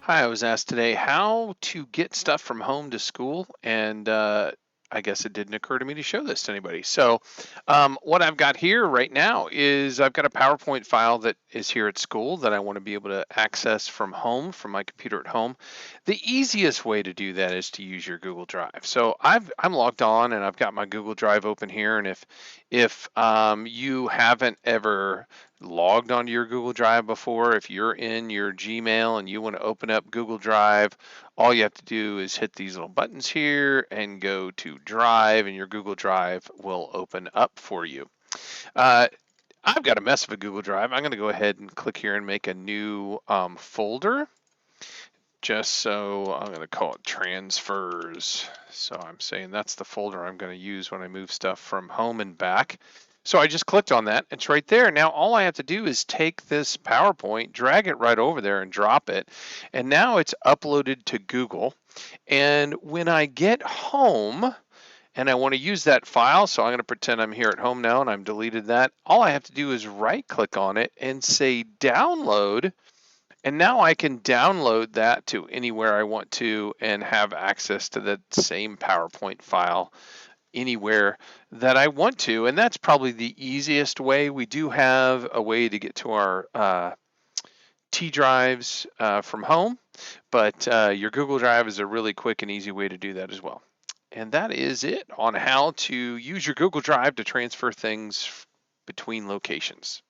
Hi, I was asked today how to get stuff from home to school, and I guess it didn't occur to me to show this to anybody. What I've got here right now is I've got a PowerPoint file that is here at school that I want to be able to access from home, from my computer at home. The easiest way to do that is to use your Google Drive. I'm logged on and I've got my Google Drive open here, and if you haven't ever logged onto your Google Drive before, if you're in your Gmail and you want to open up Google Drive, all you have to do is hit these little buttons here and go to Drive, and your Google Drive will open up for you. Uh, I've got a mess of a Google Drive. I'm going to go ahead and click here and make a new folder. Just so I'm going to call it transfers. So I'm saying that's the folder I'm going to use when I move stuff from home and back. So I just clicked on that. It's right there. Now all I have to do is take this PowerPoint, drag it right over there and drop it. And now it's uploaded to Google. And when I get home and I want to use that file, so I'm going to pretend I'm here at home now and I've deleted that. All I have to do is right click on it and say download. And now I can download that to anywhere I want to and have access to the same PowerPoint file anywhere that I want to. And that's probably the easiest way. We do have a way to get to our T drives from home, but your Google Drive is a really quick and easy way to do that as well. And that is it on how to use your Google Drive to transfer things between locations.